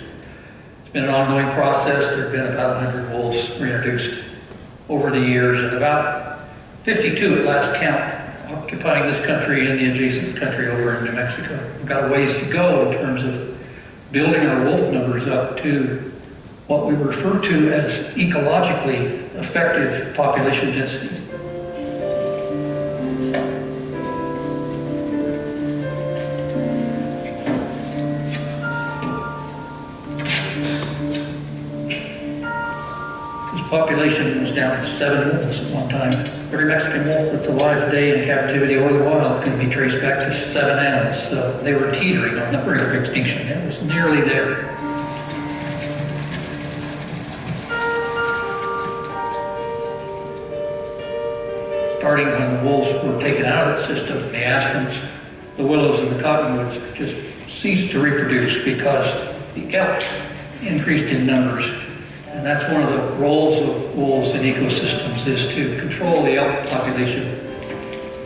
It's been an ongoing process. There have been about 100 wolves reintroduced over the years, and about 52 at last count, occupying this country and the adjacent country over in New Mexico. We've got a ways to go in terms of building our wolf numbers up to what we refer to as ecologically effective population densities. Population was down to 7 wolves at one time. Every Mexican wolf that's alive today in captivity or the wild can be traced back to 7 animals. So they were teetering on the brink of extinction. It was nearly there. Starting when the wolves were taken out of that system, the aspens, the willows, and the cottonwoods just ceased to reproduce because the elk increased in numbers. And that's one of the roles of wolves in ecosystems, is to control the elk population.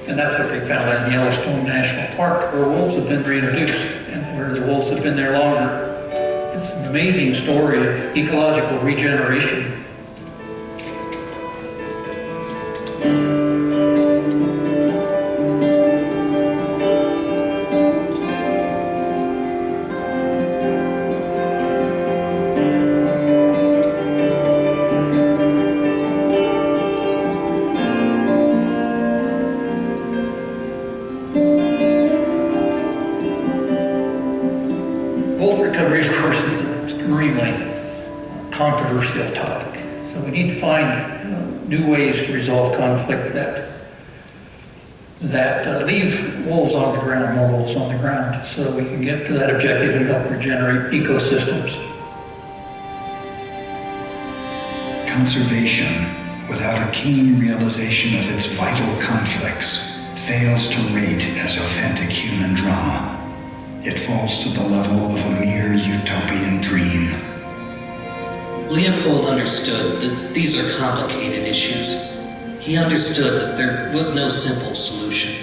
And that's what they found out in Yellowstone National Park, where wolves have been reintroduced and where the wolves have been there longer. It's an amazing story of ecological regeneration. Controversial topic. So we need to find new ways to resolve conflict that that leave wolves on the ground, more wolves on the ground, so that we can get to that objective and help regenerate ecosystems. Conservation, without a keen realization of its vital conflicts, fails to rate as authentic human drama. It falls to the level of a mere utopian dream. Leopold understood that these are complicated issues. He understood that there was no simple solution.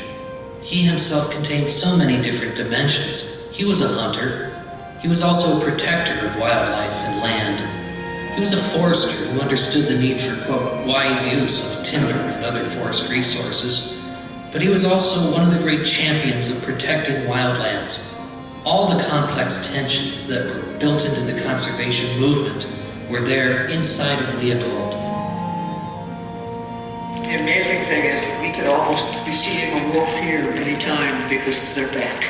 He himself contained so many different dimensions. He was a hunter. He was also a protector of wildlife and land. He was a forester who understood the need for, quote, wise use of timber and other forest resources. But he was also one of the great champions of protecting wildlands. All the complex tensions that were built into the conservation movement were there inside of Leopold. The amazing thing is that we could almost be seeing a wolf here any time because they're back.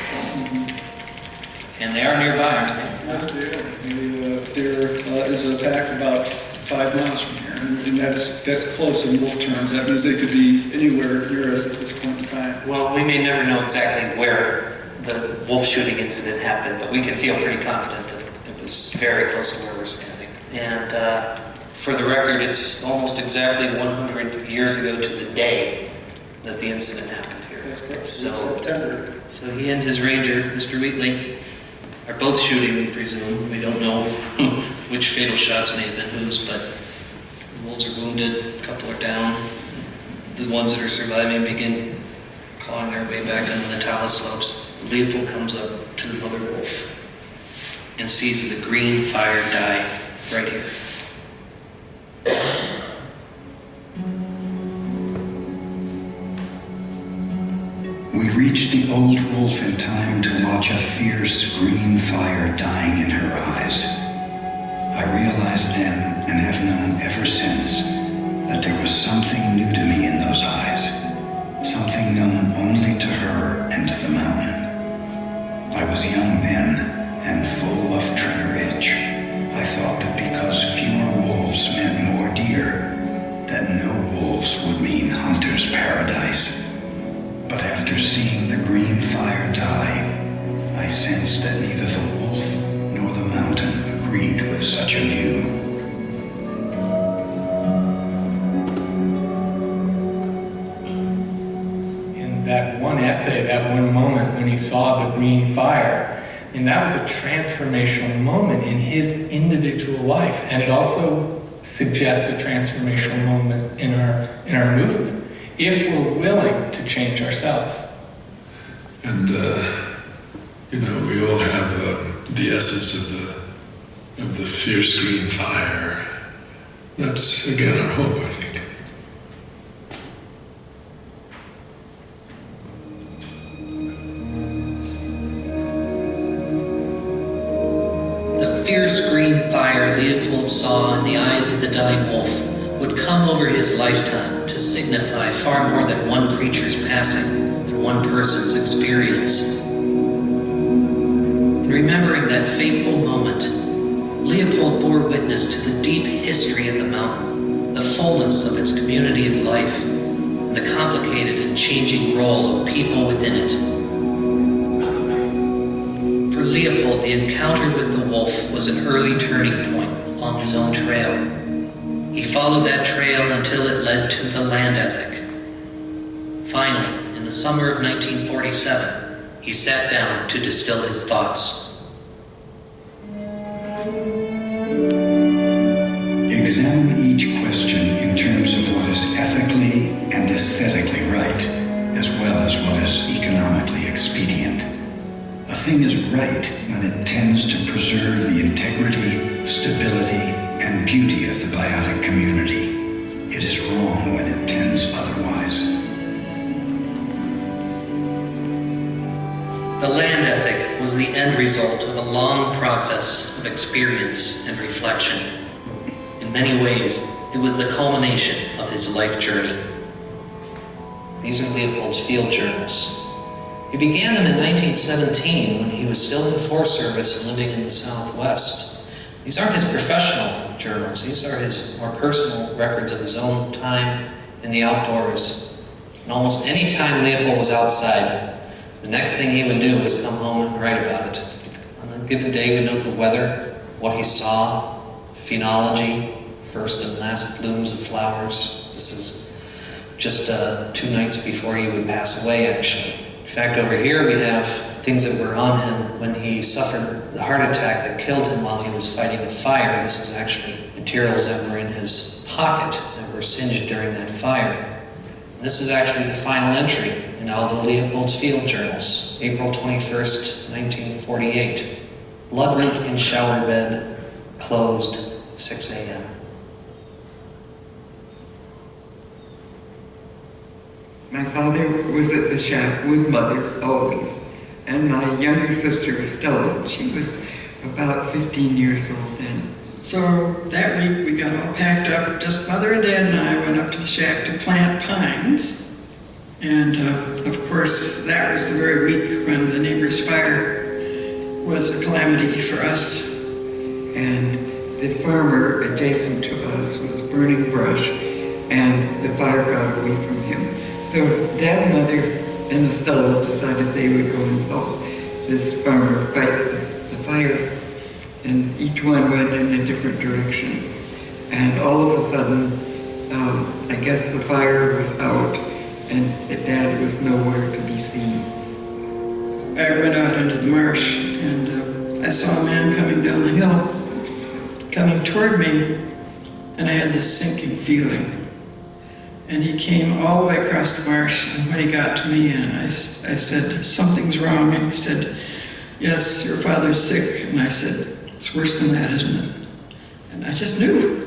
And they are nearby, aren't they? Yes, they are. There is a pack about 5 miles from here, and that's close in wolf terms. That means they could be anywhere near us at this point in time. Well, we may never know exactly where the wolf shooting incident happened, but we can feel pretty confident that it was very close to where we're standing. And for the record, it's almost exactly 100 years ago to the day that the incident happened here. That's correct. September. So he and his ranger, Mr. Wheatley, are both shooting, we presume. We don't know which fatal shots may have been whose, but the wolves are wounded, a couple are down. The ones that are surviving begin clawing their way back onto the talus slopes. Leopold comes up to the mother wolf and sees the green fire die right here. We reached the old wolf in time to watch a fierce green fire dying in her eyes. I realized then, and have known ever since, that there was something new to me in those eyes, something known only to her and to the mountain. I was young then, and full of trigger itch. I thought that because fewer wolves meant more deer, that no wolves would mean hunter's paradise. But after seeing the green fire die, I sensed that neither the wolf nor the mountain agreed with such a view. In that one essay, that one moment when he saw the green fire, and that was a transformational moment in his individual life, and it also suggests a transformational moment in our movement, if we're willing to change ourselves. And we all have the essence of the fierce green fire. That's again our hope, I think. The fierce green fire Leopold saw in the eyes of the dying wolf would come over his lifetime to signify far more than one creature's passing, than one person's experience. In remembering that fateful moment, Leopold bore witness to the deep history of the mountain, the fullness of its community of life, and the complicated and changing role of people within it. For Leopold, the encounter with the wolf was an early turning point along his own trail. He followed that trail until it led to the land ethic. Finally, in the summer of 1947, he sat down to distill his thoughts. Examine each question in terms of what is ethically and aesthetically right, as well as what is economically expedient. A thing is right when it tends to preserve the integrity, stability, and beauty of the biotic community. It is wrong when it tends otherwise. The land ethic was the end result of a long process of experience and reflection. In many ways, it was the culmination of his life journey. These are Leopold's field journals. He began them in 1917 when he was still in the Forest Service and living in the Southwest. These aren't his professional journals. These are his more personal records of his own time in the outdoors, And almost any time Leopold was outside, the next thing he would do was come home and write about it. On a given day, he would note the weather, what he saw, phenology, first and last blooms of flowers. This is just 2 nights before he would pass away, actually. In fact, over here we have things that were on him when he suffered the heart attack that killed him while he was fighting a fire. This is actually materials that were in his pocket that were singed during that fire. This is actually the final entry in Aldo Leopold's field journals, April 21st, 1948. Blood root in shower bed, closed, 6 a.m. My father was at the shack with Mother, always. And my younger sister, Stella, she was about 15 years old then. So that week we got all packed up, just Mother and Dad and I went up to the shack to plant pines. And of course, that was the very week when the neighbor's fire was a calamity for us. And the farmer adjacent to us was burning brush, and the fire got away from him. So Dad, Mother, and Stella decided they would go and help this farmer fight the fire. And each one went in a different direction. And all of a sudden, I guess the fire was out, and Dad was nowhere to be seen. I went out into the marsh, and I saw a man coming down the hill, coming toward me, and I had this sinking feeling. And he came all the way across the marsh, and when he got to me, and I said, "Something's wrong," and he said, "Yes, your father's sick." And I said, "It's worse than that, isn't it?" And I just knew.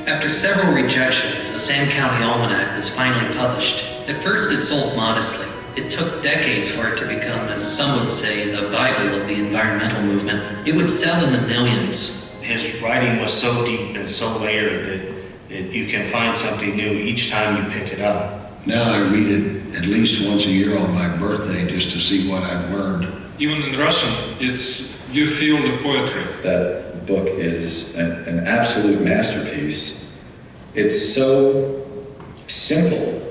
After several rejections, the Sand County Almanac was finally published. At first it sold modestly. It took decades for it to become, as some would say, the Bible of the environmental movement. It would sell in the millions. His writing was so deep and so layered that you can find something new each time you pick it up. Now I read it at least once a year on my birthday just to see what I've learned. Even in Russian, you feel the poetry. That book is an absolute masterpiece. It's so simple,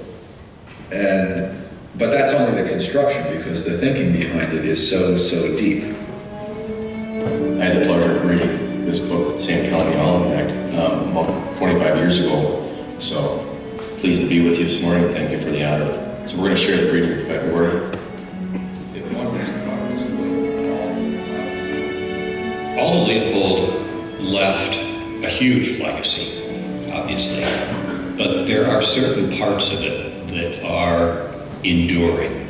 but that's only the construction, because the thinking behind it is so deep. I had the pleasure of reading this book, Sand County Almanac, about 25 years ago. So pleased to be with you this morning. Thank you for the honor. So we're going to share the reading in February. Aldo Leopold left a huge legacy, obviously, but there are certain parts of it that are enduring,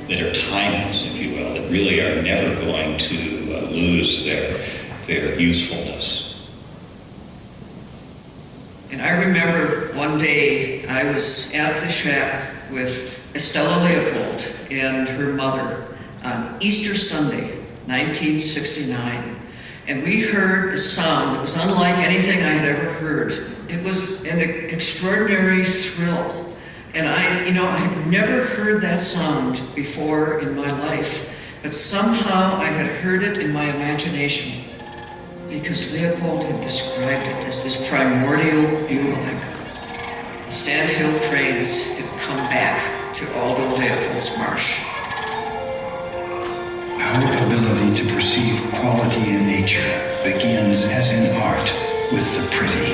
that are timeless, if you will, that really are never going to lose their usefulness. And I remember one day I was at the shack with Estella Leopold and her mother on Easter Sunday, 1969. And we heard a sound that was unlike anything I had ever heard. It was an extraordinary thrill. And I had never heard that sound before in my life, but somehow I had heard it in my imagination because Leopold had described it as this primordial bugling. The sandhill cranes had come back to Aldo Leopold's marsh. Our ability to perceive quality in nature begins, as in art, with the pretty.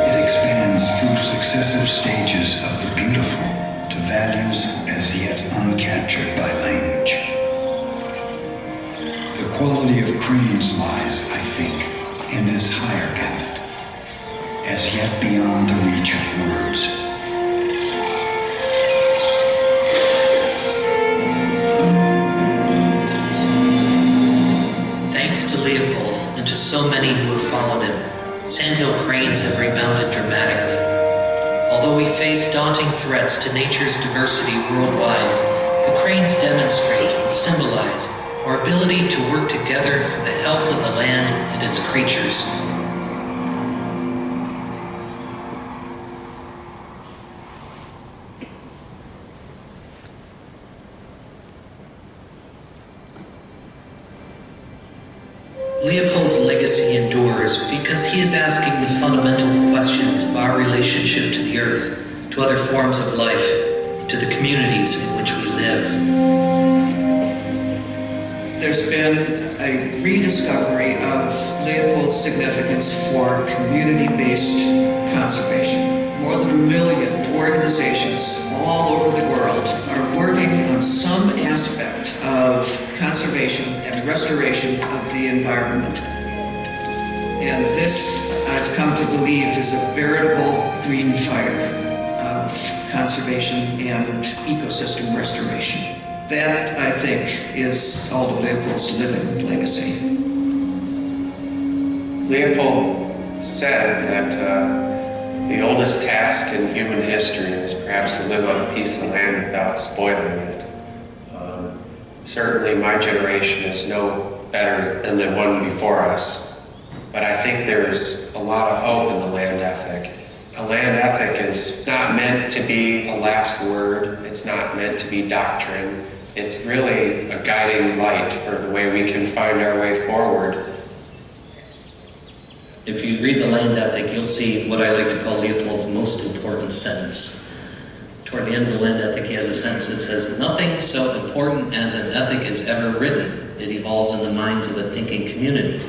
It expands through successive stages Cranes lies, I think, in this higher gamut, as yet beyond the reach of words. Thanks to Leopold and to so many who have followed him, sandhill cranes have rebounded dramatically. Although we face daunting threats to nature's diversity worldwide, the cranes demonstrate and symbolize our ability to work together for the health of the land and its creatures. Leopold's legacy endures because he is asking the fundamental questions of our relationship to the earth, to other forms of life, to the communities in which we live. There's been a rediscovery of Leopold's significance for community-based conservation. More than 1 million organizations all over the world are working on some aspect of conservation and restoration of the environment. And this, I've come to believe, is a veritable green fire of conservation and ecosystem restoration. That, I think, is Aldo Leopold's living legacy. Leopold said that the oldest task in human history is perhaps to live on a piece of land without spoiling it. Certainly my generation is no better than the one before us, but I think there's a lot of hope in the land ethic. A land ethic is not meant to be a last word. It's not meant to be doctrine. It's really a guiding light for the way we can find our way forward. If you read the land ethic, you'll see what I like to call Leopold's most important sentence. Toward the end of the land ethic, he has a sentence that says, "Nothing so important as an ethic is ever written. It evolves in the minds of a thinking community."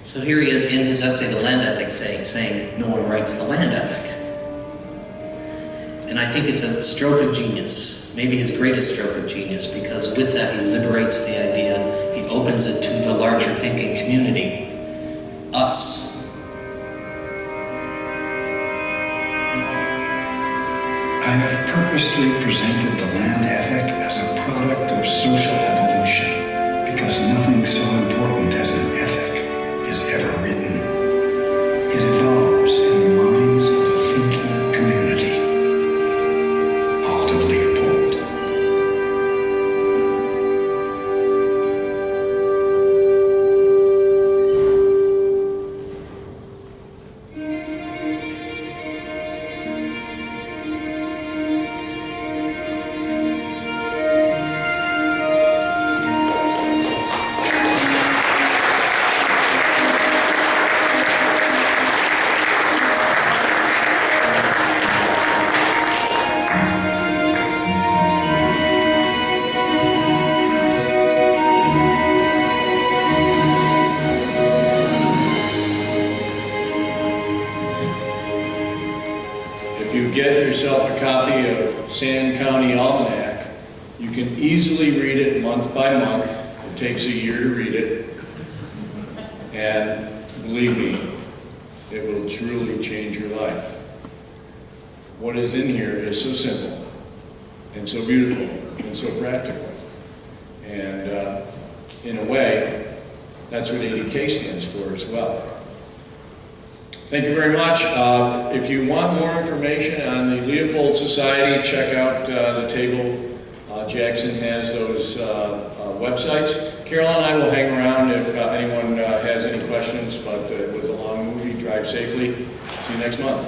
So here he is in his essay, The Land Ethic, saying no one writes the land ethic. And I think it's a stroke of genius, maybe his greatest stroke of genius, because with that he liberates the idea, he opens it to the larger thinking community, us. I have purposely presented the land ethic as a product of social evolution because nothing so important as an ethic is ever written. It evolves in the minds of a thinking community. Aldo Leopold. Yourself a copy of Sand County Almanac. You can easily read it month by month. It takes a year to read it. And believe me, it will truly change your life. What is in here is so simple and so beautiful and so practical. And in a way, that's what ADK stands for as well. Thank you very much. If you want more information on the Leopold Society, check out the table. Jackson has those websites. Carol and I will hang around if anyone has any questions, but it was a long movie. Drive safely. See you next month.